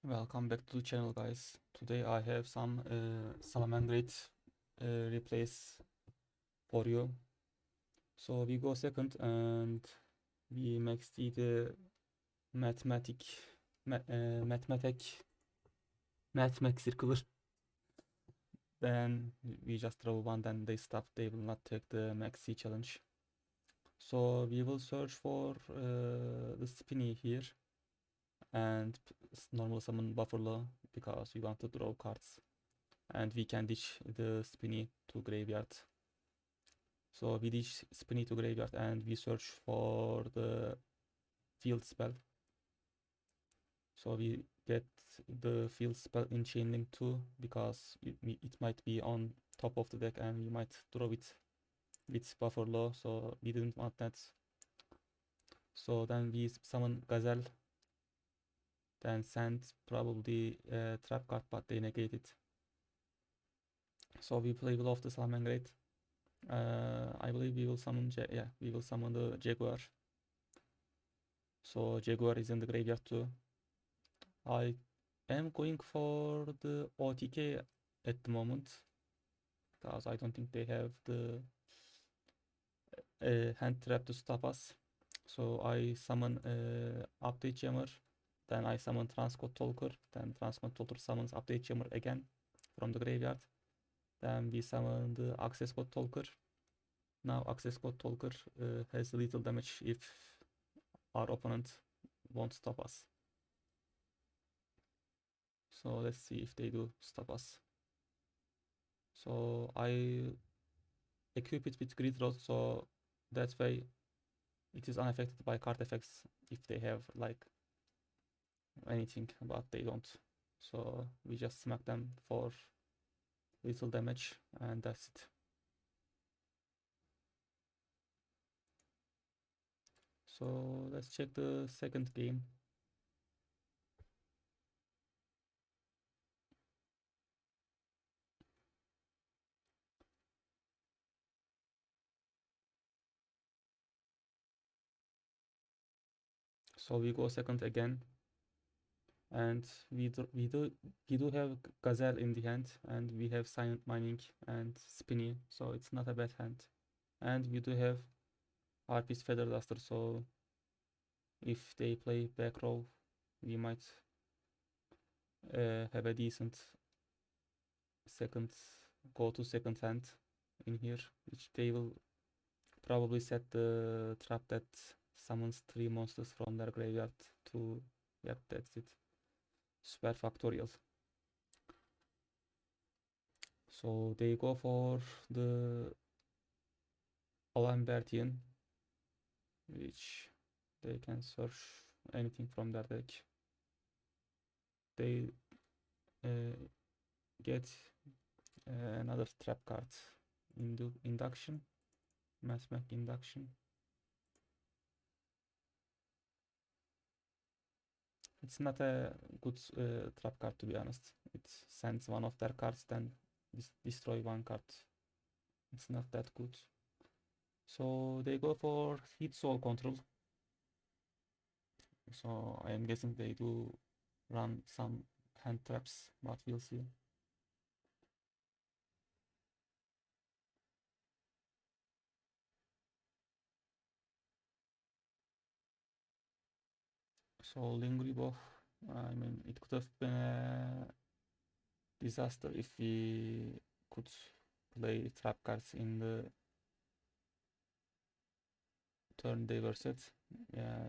Welcome back to the channel, guys. Today I have some Salamangreat replays for you. So we go second and we max the mathematic mathematic circular. Then we just draw one, then they stop. They will not take the maxi challenge. So we will search for the spinny here and normal summon Buffalo because we want to draw cards. And we can ditch the spinny to graveyard. So we ditch spinny to graveyard and we search for the field spell. So we get the field spell in chain link 2 because it might be on top of the deck and we might draw it with buffer low, so we didn't want that. So then we summon Gazelle, then send probably a trap card, but they negate it. So we play Will of the Salamangreat. I believe we will summon we will summon the Jaguar. So Jaguar is in the graveyard too. I am going for the OTK at the moment because I don't think they have the hand trap to stop us. So I summon Update Jammer, then I summon Transcode Talker, then Transcode Talker summons Update Jammer again from the graveyard. Then we summon the Access Code Talker. Now Access Code Talker has little damage if our opponent won't stop us. So let's see if they do stop us. So I equip it with Grid Rod, so that way it is unaffected by card effects if they have like anything, but they don't. So we just smack them for little damage and that's it. So let's check the second game. So we go second again, and we do have Gazelle in the hand, and we have Silent Mining and Spinny, so it's not a bad hand. And we do have Harpist Feather Duster, so if they play back row, we might have a decent second second hand in here, which they will probably set the trap that summons 3 monsters from their graveyard to, yep, that's it, Super Factorial. So they go for the Alambertian, which they can search anything from their deck. They get another trap card, Induction, Mathematic Induction. It's not a good trap card, to be honest. It sends one of their cards, then destroy one card. It's not that good. So they go for Heat Soul Control. So I am guessing they do run some hand traps, but we'll see. So Lingribo, I mean, it could have been a disaster if we could play trap cards in the turn they were set,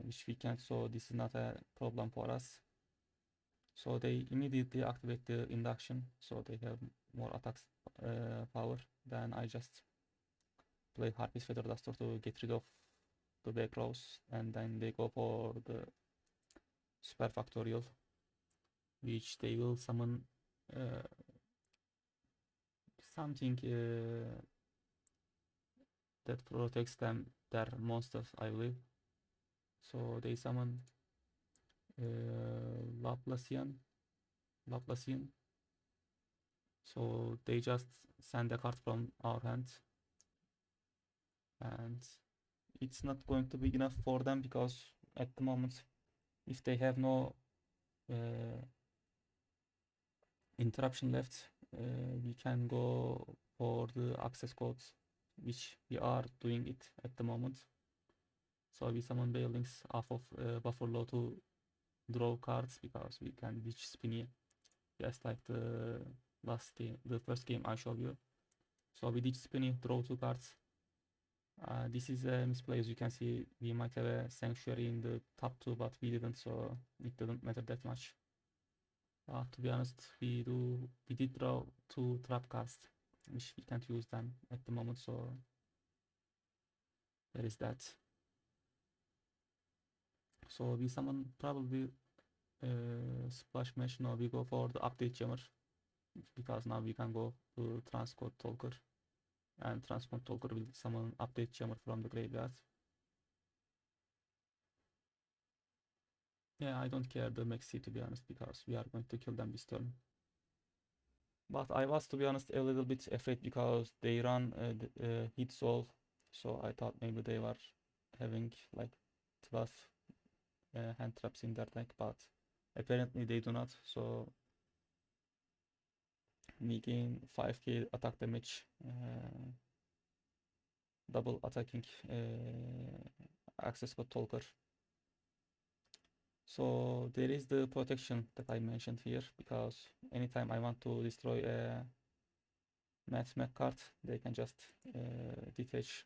which we can't, so this is not a problem for us. So they immediately activate the induction, so they have more attacks power. Then I just play Harpist Feather Duster to get rid of the back rows, and then they go for the Super Factorial, which they will summon something that protects their monsters, I believe. So they summon Laplacian. So they just send a card from our hand, and it's not going to be enough for them because at the moment, if they have no interruption left, we can go for the access codes, which we are doing it at the moment. So we summon buildings off of Buffalo to draw cards because we can ditch Spinny, just like the last game, the first game I showed you. So we ditch Spinny, draw 2 cards. This is a misplay. As you can see, we might have a Sanctuary in the top 2, but we didn't, so it didn't matter that much. To be honest, we did draw 2 trap cards, which we can't use them at the moment, so there is that. So we summon probably Splash Match. No, we go for the update jammer because now we can go to Transcode Talker, and Transcode Talker will summon update jammer from the graveyard. Yeah, I don't care the Maxi, to be honest, because we are going to kill them this turn. But I was, to be honest, a little bit afraid because they run hit soul, so I thought maybe they were having like 12 hand traps in their deck, but apparently they do not. So we gain 5k attack damage, double attacking access code Talker. So there is the protection that I mentioned here, because anytime I want to destroy a Math card, they can just detach,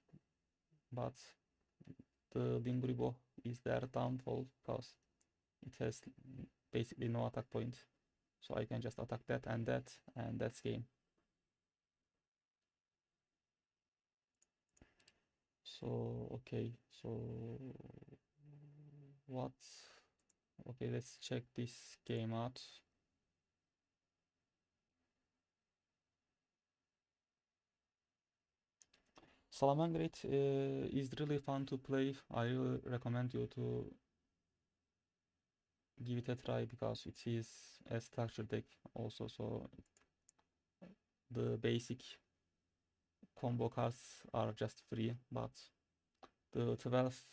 but the Linguribo is their downfall because it has basically no attack point. So I can just attack that, and that's game. So okay, so what? Okay, let's check this game out. Salamangreat is really fun to play. I really recommend you to give it a try because it is a structured deck also, so the basic combo cards are just free, but the 12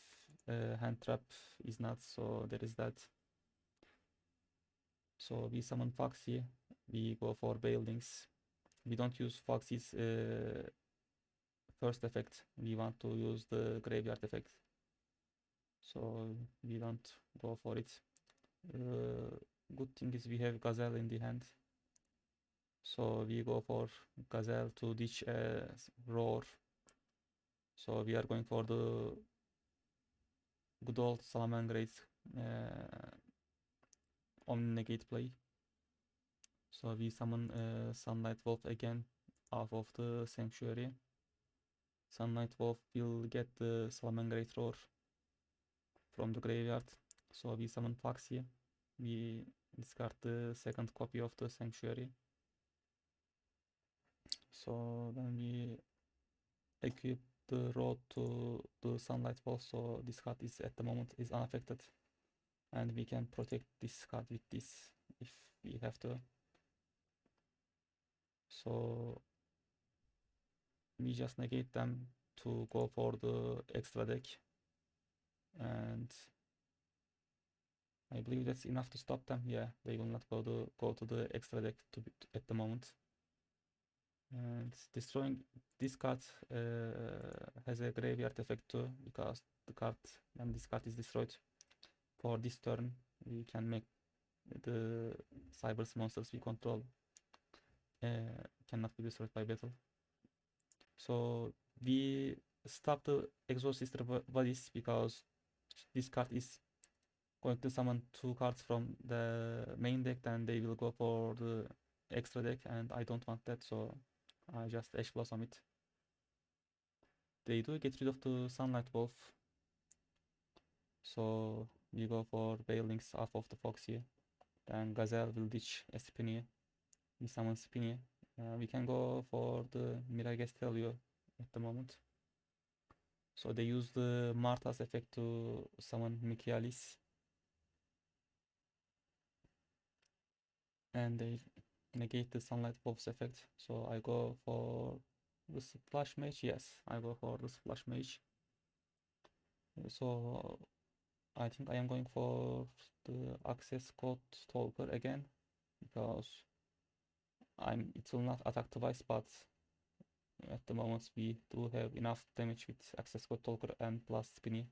hand trap is not, so there is that. So we summon Foxy, we go for buildings. We don't use Foxy's first effect, we want to use the graveyard effect, so we don't go for it. Good thing is we have Gazelle in the hand, so we go for Gazelle to ditch a Roar. So we are going for the good old Salamangreat Omni-Negate play. So we summon Sunlight Wolf again off of the Sanctuary. Sunlight Wolf will get the Salamangreat Roar from the graveyard. So we summon Foxy. We discard the second copy of the Sanctuary. So then we equip the road to the Sunlight Wolf, so this card is at the moment is unaffected, and we can protect this card with this if we have to. So we just negate them to go for the extra deck, and I believe that's enough to stop them. Yeah, they will not go to the extra deck at the moment. And destroying this card has a graveyard effect too, because the card, when this card is destroyed for this turn, we can make the Cyber's monsters we control cannot be destroyed by battle. So we stop the Exorcist Bodies because this card is going to summon 2 cards from the main deck, then they will go for the extra deck, and I don't want that, so I just Ash Blossom it. They do get rid of the Sunlight Wolf, so we go for Bailings off of the Foxy. Then Gazelle will ditch a Spinny. We summon Spinny. We can go for the Miragestelio at the moment. So they use the Marta's effect to summon Michaelis. And they negate the Sunlight Wolf's effect. So I go for the Splash Mage. Yes, I go for the Splash Mage. So I think I am going for the access code Talker again, because it will not attack twice, but at the moment we do have enough damage with access code talker and plus spinny.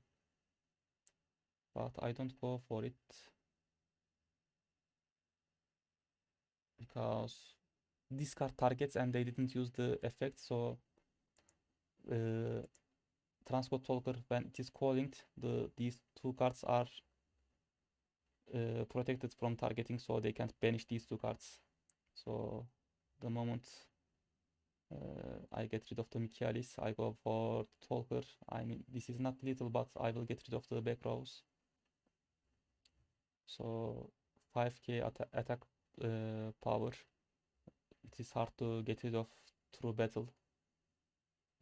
But I don't go for it because this card targets and they didn't use the effect, so transcode talker, when it is calling, these two cards are protected from targeting, so they can't banish these two cards. So the moment I get rid of the Michaelis, I go for talker. I mean, this is not little, but I will get rid of the back rows. So 5k attack power. It is hard to get rid of through battle.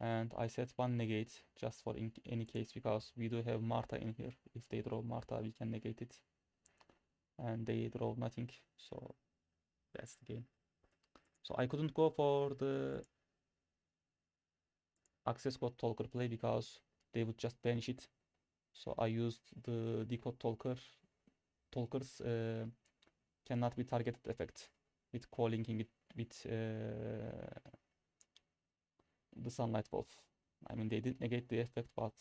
And I set one negate just for in any case, because we do have Marta in here. If they draw Marta, we can negate it. And they draw nothing, so that's the game. So I couldn't go for the access code talker play because they would just banish it. So I used the decode talkers cannot be targeted effect with co-linking it with the sunlight wolf. I mean, they didn't negate the effect, but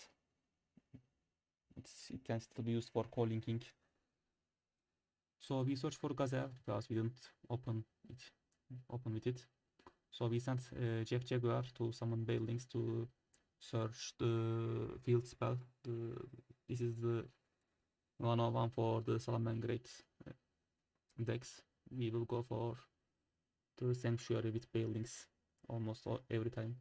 it can still be used for co-linking. So we search for Gazelle because we didn't open with it. So we sent Jack Jaguar to summon buildings to search the field spell. This is the 101 for the Salamangreat decks. We will go for the Sanctuary with buildings almost every time.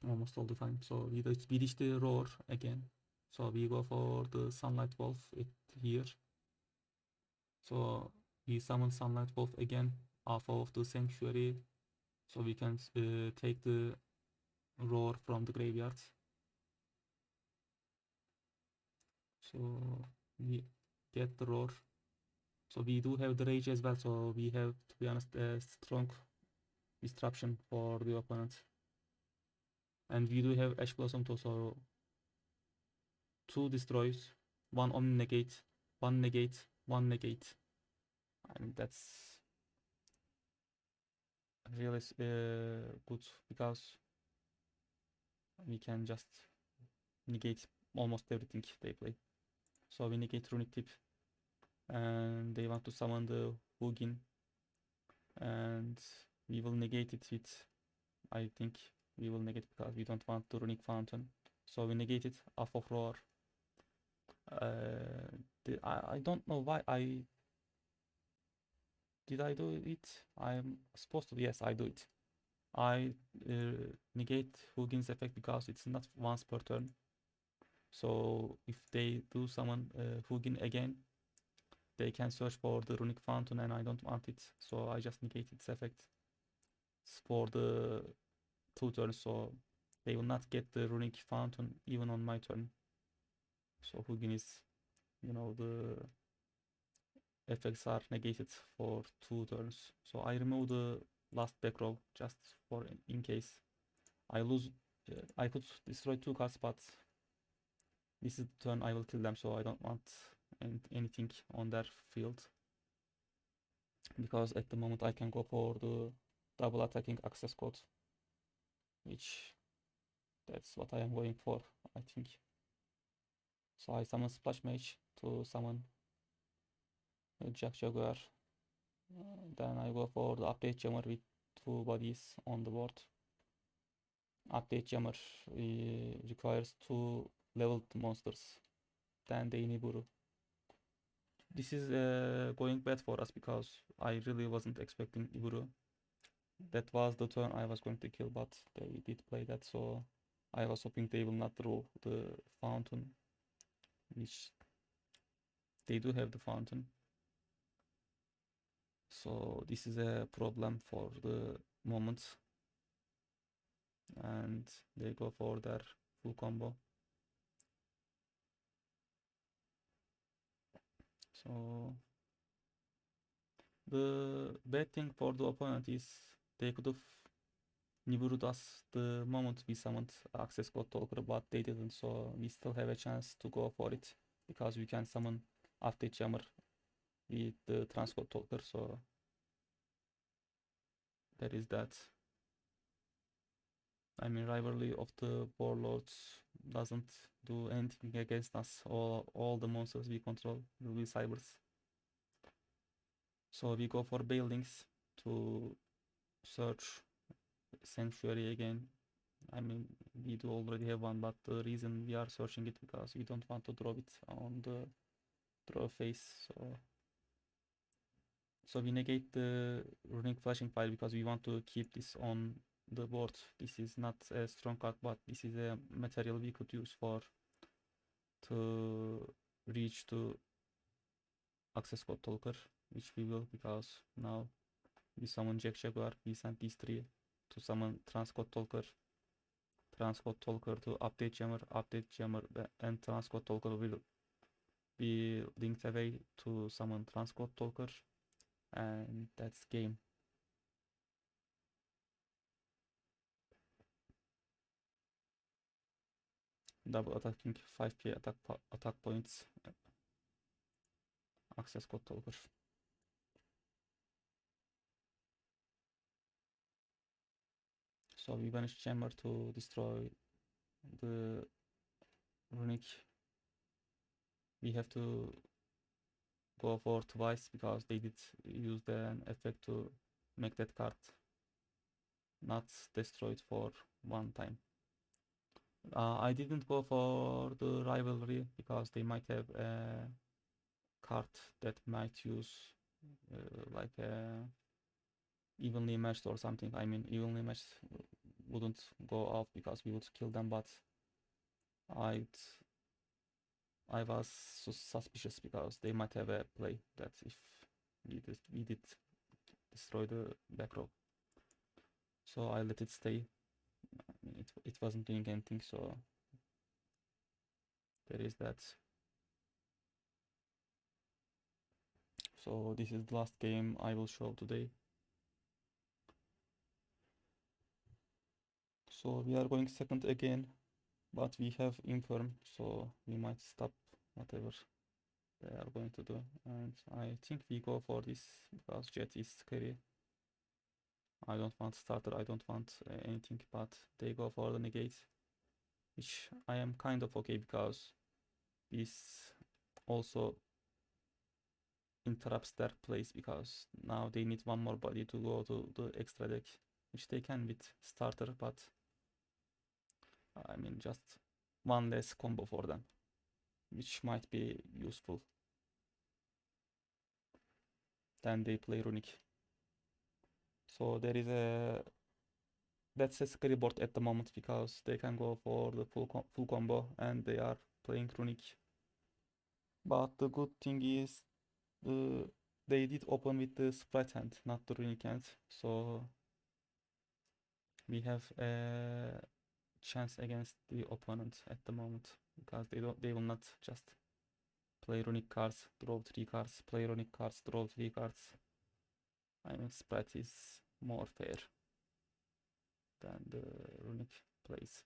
Almost all the time. So we reach the Roar again. So we go for the Sunlight Wolf here. So we summon Sunlight Wolf again off of the Sanctuary. So we can take the Roar from the graveyard. So we get the Roar. So we do have the Rage as well. So we have, to be honest, a strong disruption for the opponent. And we do have Ash Blossom too. So 2 destroys, 1 Omni negate, 1 negate, 1 negate. I mean, that's really good because we can just negate almost everything they play. So we negate Runic Tip, and they want to summon the Hugin, and we will negate it with, I think we will negate because we don't want the Runic Fountain. So we negate it off of Roar. I don't know why did I do it? I'm supposed to, yes, I do it. I negate Hugin's effect because it's not once per turn. So if they do summon Hugin again, they can search for the Runic Fountain, and I don't want it. So I just negate its effect for the 2 turns. So they will not get the Runic Fountain even on my turn. So Hugin is, the effects are negated for 2 turns. So I remove the last back row just for in case I lose. I could destroy 2 cards, but this is the turn I will kill them, so I don't want anything on their field. Because at the moment I can go for the double attacking access code, which that's what I am going for, I think. So I summon Splash Mage to summon Jack Jaguar. Then I go for the update jammer with 2 bodies on the board. Update jammer requires 2 leveled monsters. Then the Iniburu. This is going bad for us because I really wasn't expecting Iburu. That was the turn I was going to kill, but they did play that, so I was hoping they will not draw the fountain, which they do have the fountain. So this is a problem for the moment. And they go for their full combo. So the bad thing for the opponent is they could have Nibiru'd us the moment we summoned access code talker, but they didn't, so we still have a chance to go for it because we can summon update jammer with the transcode talker. So there is that. I mean, rivalry of the warlords doesn't do anything against us. All the monsters we control will be cybers. So we go for buildings to search sanctuary again. I mean, we do already have one, but the reason we are searching it because we don't want to draw it on the draw face. So we negate the runic flashing file because we want to keep this on the board. This is not a strong card, but this is a material we could use for to reach to access code talker, which we will because now we summon Jack Jaguar, we send these three to summon transcode talker to update jammer, and transcode talker will be linked away to summon transcode talker, and that's game. Double attacking 5k attack points, access code talker. So we banish chamber to destroy the runic. We have to go for twice because they did use the effect to make that card not destroyed for one time. I didn't go for the rivalry because they might have a card that might use like a evenly matched or something. I mean, evenly matched wouldn't go off because we would kill them, but I was suspicious because they might have a play that if we did destroy the back row. So I let it stay. I mean, it wasn't doing anything, so there is that. So this is the last game I will show today. So we are going second again, but we have infirm, so we might stop whatever they are going to do. And I think we go for this because Jet is scary. I don't want starter, I don't want anything, but they go for the negate, which I am kind of okay because this also interrupts their plays because now they need one more body to go to the extra deck, which they can with starter, but I mean just one less combo for them, which might be useful. Then they play runic. So there is that's a scary board at the moment because they can go for the full combo and they are playing runic. But the good thing is they did open with the sprite hand, not the runic hand. So we have a chance against the opponent at the moment because they will not just play runic cards, draw 3 cards, play runic cards, draw 3 cards. I mean, sprite is more fair than the runic plays.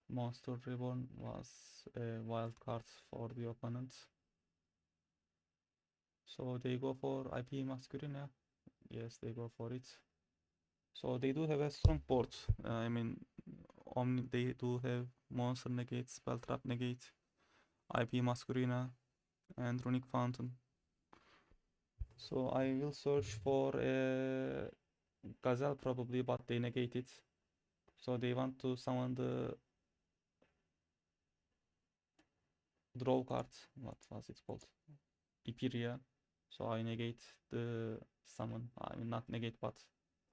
Monster Reborn was a wild card for the opponent. So they go for IP Masculina. Yes, they go for it. So they do have a strong board. I mean, they do have Monster Negate, Spell Trap Negate, IP Masculina, and Runic Fountain. So I will search for a Gazelle probably, but they negate it. So they want to summon the draw card. What was it called? Ipiria. So I negate the summon. I mean, not negate, but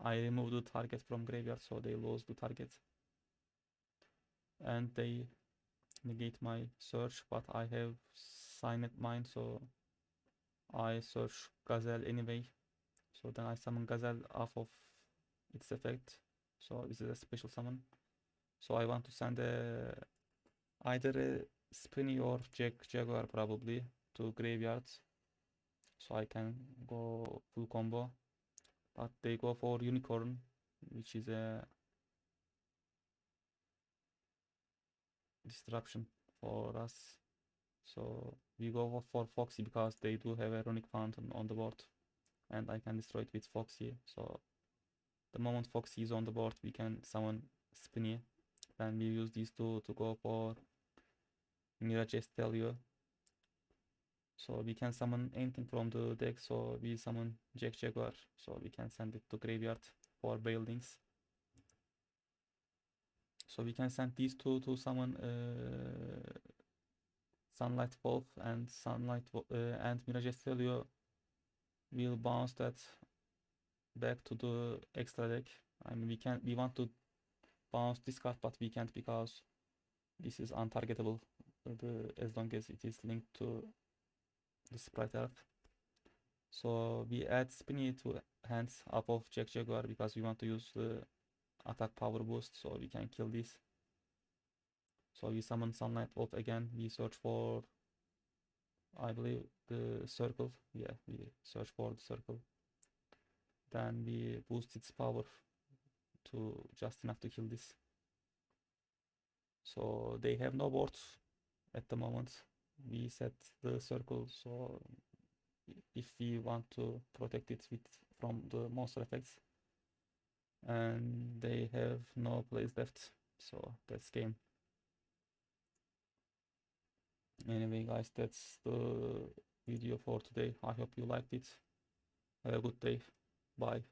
I remove the target from graveyard, so they lose the target. And they negate my search, but I have signed mine, so I search Gazelle anyway. So then I summon Gazelle off of its effect. So this is a special summon. So I want to send either a Spinny or Jaguar probably to graveyard. So I can go full combo. But they go for Unicorn, which is a disruption for us. So we go for Foxy because they do have a runic fountain on the board, and I can destroy it with Foxy. So the moment Foxy is on the board, we can summon Spinny. Then we use these two to go for Mirage Estelio. So we can summon anything from the deck. So we summon Jack Jaguar. So we can send it to graveyard for buildings. So we can send these two to summon Sunlight Wolf and and Mirage Estelio will bounce that back to the extra deck. I mean, we want to bounce this card, but we can't because this is untargetable as long as it is linked to the Sprite Earth. So we add Spinny to hands up of Jack Jaguar because we want to use the attack power boost, so we can kill this. So we summon Sunlight Wolf again. We search for, I believe, the circle. Yeah, we search for the circle. Then we boost its power to just enough to kill this. So they have no board at the moment. We set the circle, so if we want to protect it from the monster effects, and they have no plays left, so that's game. Anyway guys, that's the video for today. I hope you liked it. Have a good day. Bye.